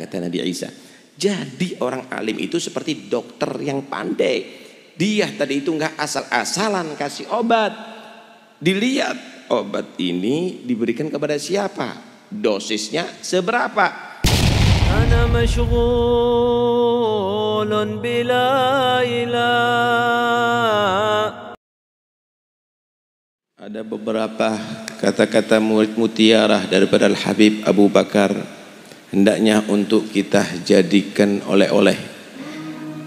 kata Nabi Isa. Jadi orang alim itu seperti dokter yang pandai. Dia tadi itu nggak asal-asalan kasih obat. Dilihat obat ini diberikan kepada siapa, dosisnya seberapa. Ana masyghulun bila ilah. Ada beberapa kata-kata mutiara daripada Al-Habib Abu Bakar, hendaknya untuk kita jadikan oleh-oleh,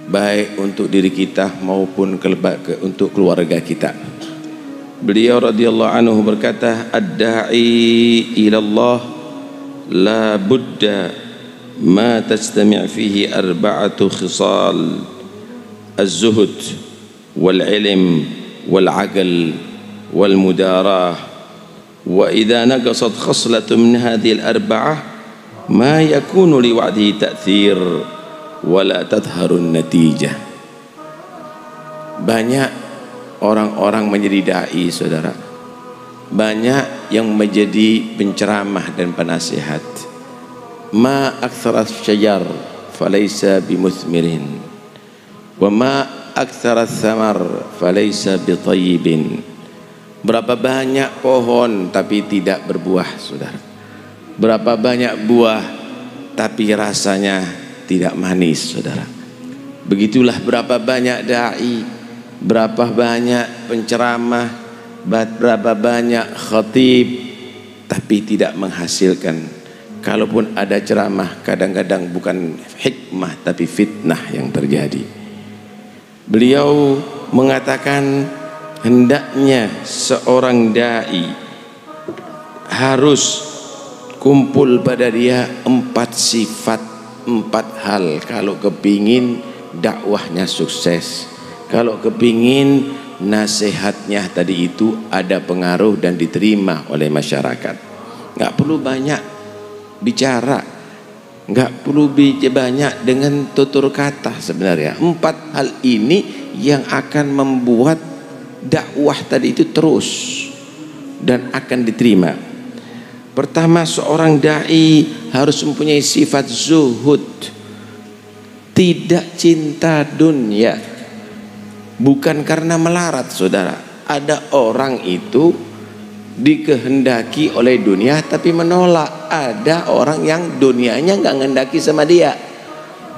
baik untuk diri kita maupun untuk keluarga kita. Beliau radhiyallahu anhu berkata, ad-da'i ila Allah la budda ma tastami' fihi arba'atu khisal az-zuhud wal ilm wal aql wal mudarah, wa idza naqasat khaslatun min hadhihi al-arba'ah ma yakunu li wa'dihi ta'thir wa la tadhharu an-natijah. Banyak orang-orang menjadi dai, saudara. Banyak yang menjadi penceramah dan penasihat. Ma aktsara asy-syajar falaysa bimuthmirin wa ma aktsara ath-thamar falaysa bitayyibin. Berapa banyak pohon tapi tidak berbuah, saudara. Berapa banyak buah tapi rasanya tidak manis, saudara. Begitulah berapa banyak dai, berapa banyak penceramah, berapa banyak khatib, tapi tidak menghasilkan. Kalaupun ada ceramah, kadang-kadang bukan hikmah tapi fitnah yang terjadi. Beliau mengatakan hendaknya seorang dai harus kumpul pada dia 4 sifat, 4 hal kalau kepingin dakwahnya sukses, kalau kepingin nasihatnya tadi itu ada pengaruh dan diterima oleh masyarakat. Nggak perlu banyak bicara, nggak perlu banyak dengan tutur kata. Sebenarnya 4 hal ini yang akan membuat dakwah tadi itu terus dan akan diterima. Pertama, seorang dai harus mempunyai sifat zuhud, tidak cinta dunia. Bukan karena melarat, saudara. Ada orang itu dikehendaki oleh dunia tapi menolak. Ada orang yang dunianya nggak ngendaki sama dia.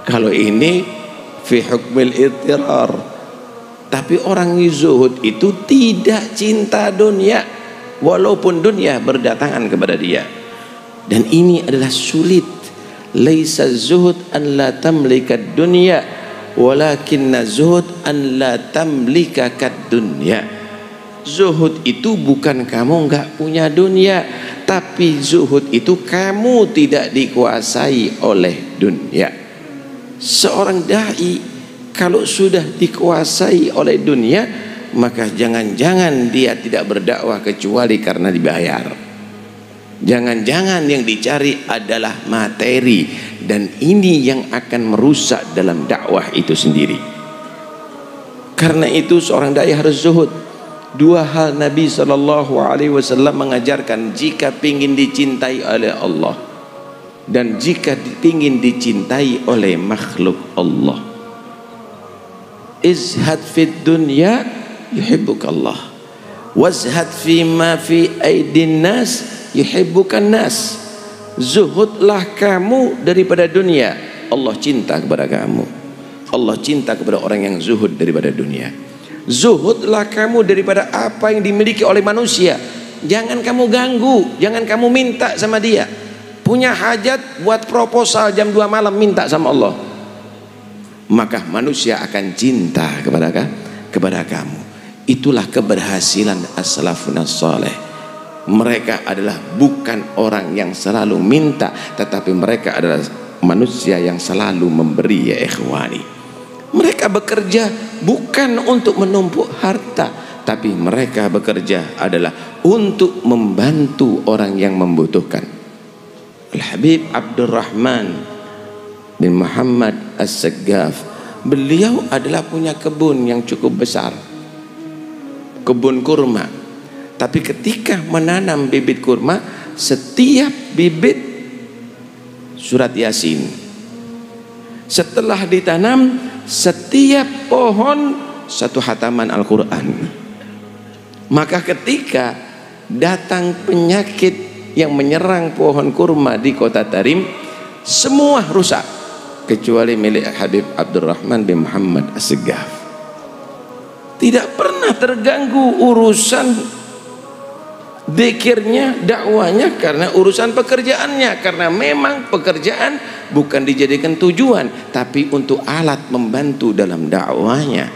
Kalau ini fi hukmil ittirar. Tapi orang zuhud itu tidak cinta dunia, walaupun dunia berdatangan kepada dia. Dan ini adalah sulit. Laisa zuhud an la tamlika dunya, walakinna zuhud an la tamlika kad dunya. Zuhud itu bukan kamu enggak punya dunia, tapi zuhud itu kamu tidak dikuasai oleh dunia. Seorang dai kalau sudah dikuasai oleh dunia, maka jangan-jangan dia tidak berdakwah kecuali karena dibayar. Jangan-jangan yang dicari adalah materi, dan ini yang akan merusak dalam dakwah itu sendiri. Karena itu seorang dai harus zuhud. 2 hal Nabi SAW mengajarkan, jika ingin dicintai oleh Allah dan jika ingin dicintai oleh makhluk Allah. Izhad fid dunya yuhibbukallah, wazhad fi ma fi aidin nas yuhibbukan nas. Zuhudlah kamu daripada dunia, Allah cinta kepada kamu. Allah cinta kepada orang yang zuhud daripada dunia. Zuhudlah kamu daripada apa yang dimiliki oleh manusia. Jangan kamu ganggu, jangan kamu minta sama dia. Punya hajat, buat proposal jam 2 malam, minta sama Allah. Maka manusia akan cinta kepada kamu. Itulah keberhasilan as-salafun as-salih. Mereka adalah bukan orang yang selalu minta, tetapi mereka adalah manusia yang selalu memberi, ya ikhwani. Mereka bekerja bukan untuk menumpuk harta, tapi mereka bekerja adalah untuk membantu orang yang membutuhkan. Al-Habib Abdurrahman bin Muhammad As-Saggaf, beliau adalah punya kebun yang cukup besar, kebun kurma. Tapi ketika menanam bibit kurma, setiap bibit surat Yasin, Setelah ditanam, setiap pohon satu hataman Al-Quran. Maka ketika datang penyakit yang menyerang pohon kurma di kota Tarim, semua rusak kecuali milik Habib Abdurrahman bin Muhammad As-Segaf. Tidak pernah terganggu urusan dzikirnya, dakwanya, karena urusan pekerjaannya. Karena memang pekerjaan bukan dijadikan tujuan, tapi untuk alat membantu dalam dakwanya.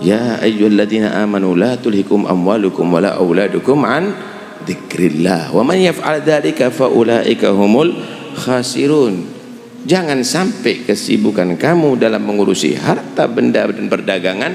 Ya ayyuhalladzina amanu la tulhikum amwalukum wala auladukum an dzikrillah wa man yaf'al dzalika fa ulaika humul khasirun. Jangan sampai kesibukan kamu dalam mengurusi harta benda dan perdagangan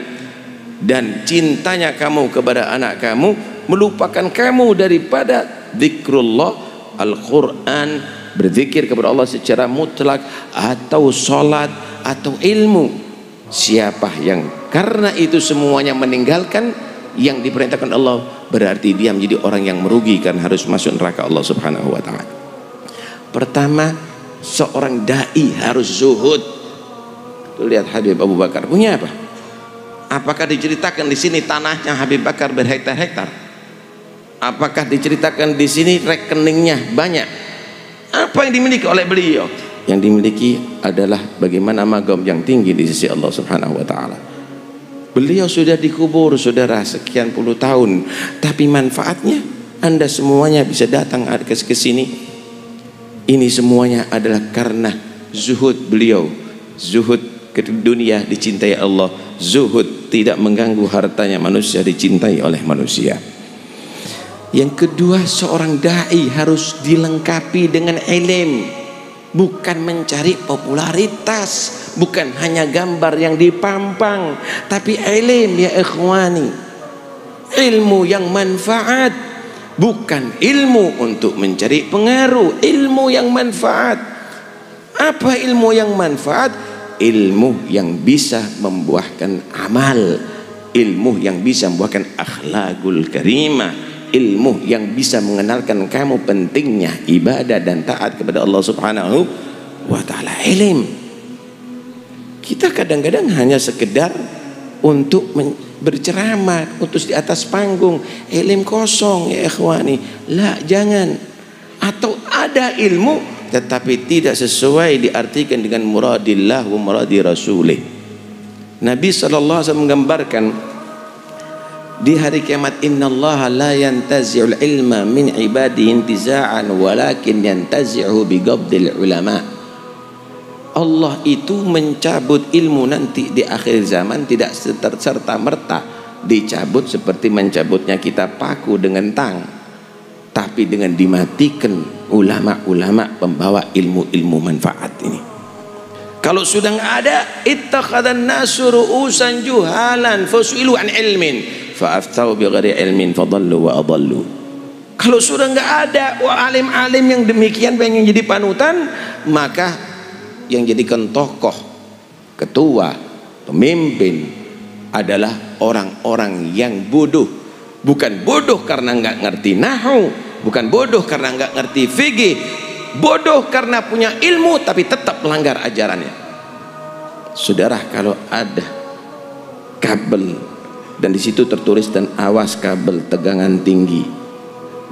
dan cintanya kamu kepada anak kamu melupakan kamu daripada zikrullah, Al-Quran, berzikir kepada Allah secara mutlak, atau sholat, atau ilmu. Siapa yang karena itu semuanya meninggalkan yang diperintahkan Allah, berarti dia menjadi orang yang merugi karena harus masuk neraka Allah Subhanahu wa ta'ala. Pertama, seorang dai harus zuhud. Tuh, lihat Habib Abu Bakar punya apa? Apakah diceritakan di sini tanahnya Habib Bakar berhektar-hektar? Apakah diceritakan di sini rekeningnya banyak? Apa yang dimiliki oleh beliau? Yang dimiliki adalah bagaimana magam yang tinggi di sisi Allah Subhanahu wa ta'ala. Beliau sudah dikubur, saudara, sekian puluh tahun, tapi manfaatnya Anda semuanya bisa datang ke sini. Ini semuanya adalah karena zuhud beliau. Zuhud ke dunia dicintai Allah, zuhud tidak mengganggu hartanya manusia dicintai oleh manusia. Yang kedua, seorang dai harus dilengkapi dengan ilmu. Bukan mencari popularitas, bukan hanya gambar yang dipampang, tapi ilmu, ya ikhwani, ilmu yang manfaat, bukan ilmu untuk mencari pengaruh, ilmu yang manfaat. Apa ilmu yang manfaat? Ilmu yang bisa membuahkan amal, ilmu yang bisa membuahkan akhlakul karimah, ilmu yang bisa mengenalkan kamu pentingnya ibadah dan taat kepada Allah Subhanahu wa ta'ala. Ilmu kita kadang-kadang hanya sekedar untuk berceramah, untuk di atas panggung, ilmu kosong, ya ikhwani. La, jangan. Atau ada ilmu tetapi tidak sesuai diartikan dengan muradillah wa muradi rasulih. Nabi SAW menggambarkan di hari kiamat, innallaha la yantazi'ul ilma min ibadihi intiza'an walakin yantazi'u biqabdil ulama. Allah itu mencabut ilmu nanti di akhir zaman tidak serta-merta dicabut seperti mencabutnya kita paku dengan tang, tapi dengan dimatikan ulama-ulama pembawa ilmu-ilmu manfaat ini. Kalau sudah nggak ada, ittakhadhan nasu ru'usan juhalan fasu'ilu an ilmin fa'aftau bighairi ilmin fadallu wa adallu. Kalau sudah nggak ada alim-alim yang demikian pengen jadi panutan, maka yang jadikan tokoh, ketua, pemimpin adalah orang-orang yang bodoh. Bukan bodoh karena nggak ngerti nahwu, bukan bodoh karena nggak ngerti fikih, bodoh karena punya ilmu tapi tetap melanggar ajarannya. Saudara, kalau ada kabel dan di situ tertulis dan awas kabel tegangan tinggi,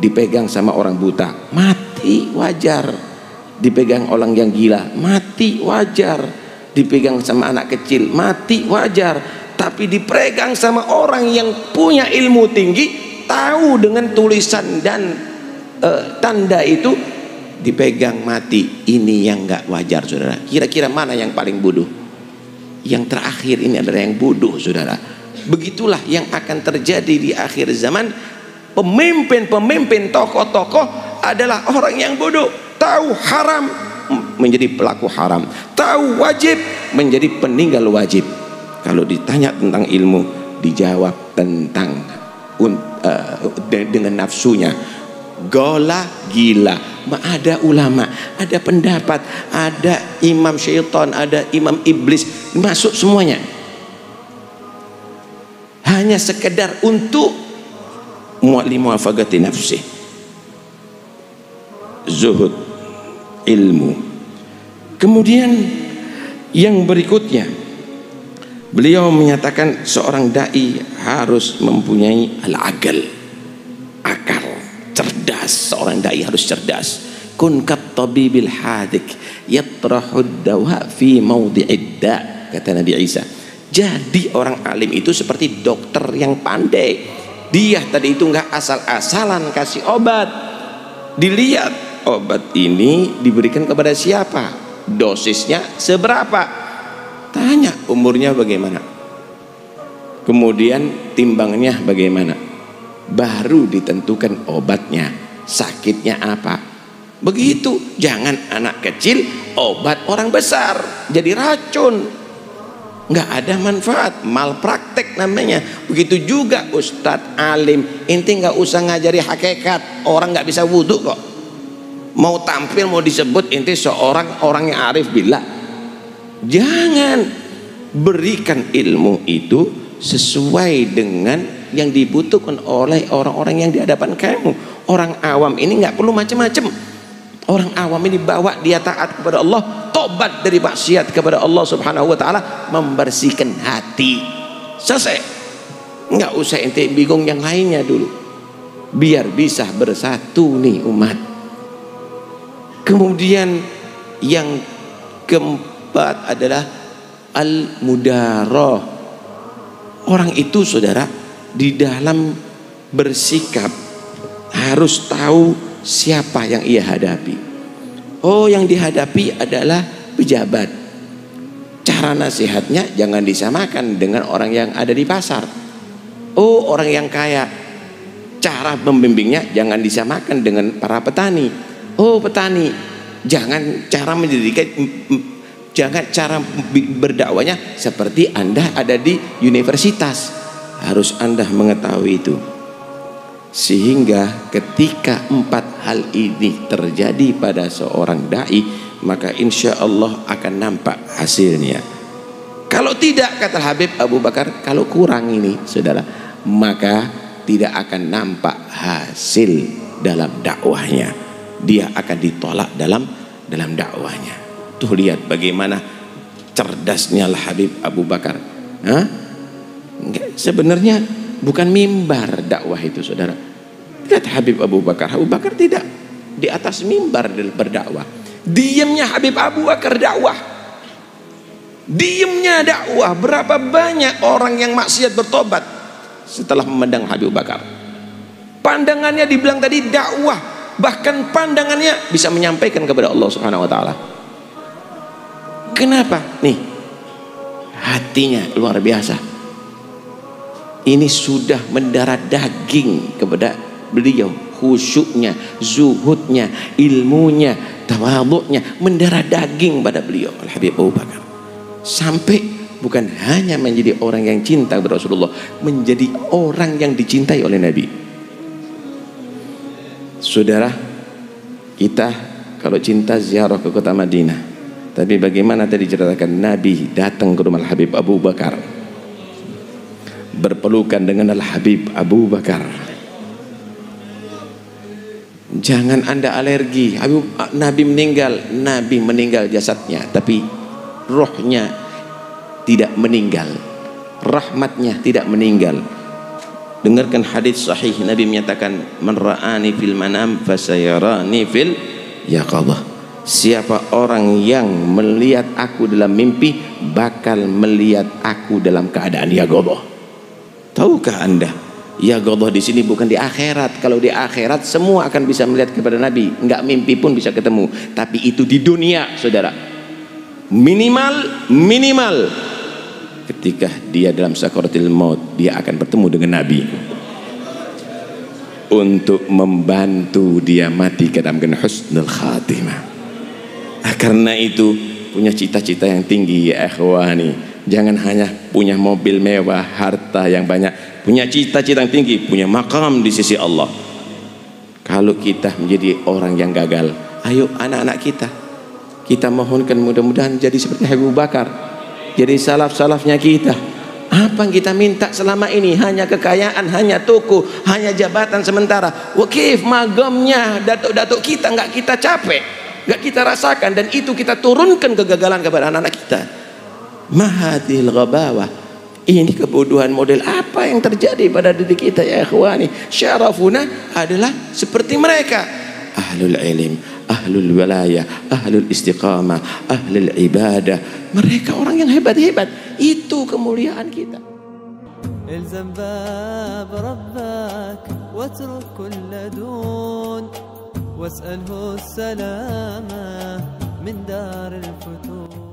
dipegang sama orang buta, mati, wajar. Dipegang orang yang gila, mati, wajar. Dipegang sama anak kecil, mati, wajar. Tapi dipegang sama orang yang punya ilmu tinggi, tahu dengan tulisan dan tanda itu, dipegang, mati. Ini yang nggak wajar, saudara. Kira-kira mana yang paling bodoh? Yang terakhir ini adalah yang bodoh, saudara. Begitulah yang akan terjadi di akhir zaman. Pemimpin-pemimpin, tokoh-tokoh adalah orang yang bodoh. Tahu haram menjadi pelaku haram, tahu wajib menjadi peninggal wajib. Kalau ditanya tentang ilmu, dijawab tentang dengan nafsunya, gola, gila. Ada ulama, ada pendapat, ada imam syaitan, ada imam iblis, masuk semuanya. Hanya sekedar untuk muwafaqati nafsi. Zuhud, ilmu. Kemudian Yang berikutnya, beliau menyatakan seorang dai harus mempunyai al-aql, akal, cerdas. Seorang dai harus cerdas. Kun kat tabibil hadik yatrahud dawa fi mawdi'id da, kata Nabi Isa. Jadi orang alim itu seperti dokter yang pandai. Dia tadi itu nggak asal-asalan kasih obat. Dilihat obat ini diberikan kepada siapa, dosisnya seberapa, tanya umurnya bagaimana, kemudian timbangnya bagaimana, baru ditentukan obatnya, sakitnya apa. Begitu, jangan anak kecil obat orang besar jadi racun, nggak ada manfaat, malpraktek namanya. Begitu juga ustadz alim, inti nggak usah ngajari hakikat, orang nggak bisa wudhu kok. Mau tampil mau disebut inti seorang orang yang arif billah. Jangan, berikan ilmu itu sesuai dengan yang dibutuhkan oleh orang-orang yang di hadapan kamu. Orang awam ini nggak perlu macam-macam. Orang awam ini bawa dia taat kepada Allah, tobat dari maksiat kepada Allah Subhanahu wa taala, membersihkan hati. Selesai. Nggak usah ente bingung yang lainnya dulu. Biar bisa bersatu nih umat. Kemudian yang keempat adalah al-mudarah. Orang itu saudara di dalam bersikap harus tahu siapa yang ia hadapi. Oh, yang dihadapi adalah pejabat. Cara nasihatnya jangan disamakan dengan orang yang ada di pasar. Oh, orang yang kaya, cara membimbingnya jangan disamakan dengan para petani. Oh, petani, jangan cara mendidikan, jangan cara berdakwanya seperti Anda ada di universitas. Harus Anda mengetahui itu. Sehingga ketika empat hal ini terjadi pada seorang dai, maka insya Allah akan nampak hasilnya. Kalau tidak, kata Habib Abu Bakar, kalau kurang ini saudara, maka tidak akan nampak hasil dalam dakwahnya. Dia akan ditolak dalam dakwahnya. Tuh lihat bagaimana cerdasnya Habib Abu Bakar. Sebenarnya bukan mimbar dakwah itu saudara. Lihat Habib Abu Bakar. Abu Bakar tidak di atas mimbar berdakwah. Diamnya Habib Abu Bakar dakwah. Diamnya dakwah. Berapa banyak orang yang maksiat bertobat setelah memandang Habib Bakar. Pandangannya dibilang tadi dakwah, bahkan pandangannya bisa menyampaikan kepada Allah Subhanahu wa taala. Kenapa? Nih, hatinya luar biasa. Ini sudah mendarah daging kepada beliau, khusyuknya, zuhudnya, ilmunya, tawadhu'nya mendarah daging pada beliau Al-Habib Abu Bakar. Sampai bukan hanya menjadi orang yang cinta kepada Rasulullah, menjadi orang yang dicintai oleh Nabi. Saudara, kita kalau cinta ziarah ke kota Madinah, tapi bagaimana tadi ceritakan Nabi datang ke rumah Al-Habib Abu Bakar, berpelukan dengan Al-Habib Abu Bakar. Jangan Anda alergi. Nabi meninggal jasadnya, tapi rohnya tidak meninggal, rahmatnya tidak meninggal. Dengarkan hadis sahih, Nabi menyatakan, man ra'ani fil manam fasayarani fil yaqadhah. Siapa orang yang melihat aku dalam mimpi bakal melihat aku dalam keadaan yaqadhah. Tahukah Anda, yaqadhah di sini bukan di akhirat. Kalau di akhirat semua akan bisa melihat kepada Nabi, enggak mimpi pun bisa ketemu. Tapi itu di dunia, saudara. Minimal ketika dia dalam sakaratul maut, dia akan bertemu dengan Nabi untuk membantu dia mati ke dalam husnul khatimah. Karena itu punya cita-cita yang tinggi ya ikhwani. Jangan hanya punya mobil mewah, harta yang banyak, punya cita-cita yang tinggi, punya makam di sisi Allah. Kalau kita menjadi orang yang gagal, ayo anak-anak kita mohonkan mudah-mudahan jadi seperti Abu Bakar, jadi salaf-salafnya kita. Apa yang kita minta selama ini? Hanya kekayaan, hanya toko, hanya jabatan sementara. Wakif magamnya datuk-datuk kita nggak kita capek, nggak kita rasakan, dan itu kita turunkan kegagalan kepada anak-anak kita. Mahadil ghabawah. Ini kebodohan model apa yang terjadi pada diri kita ya ikhwani. Syarafuna adalah seperti mereka, ahlul ilm, ahlul wilayah, ahlul istiqamah, ahlul ibadah. Mereka orang yang hebat-hebat. Itu kemuliaan kita. الزم باب ربك واترك كل دون واسأله السلامة من دار الفتون.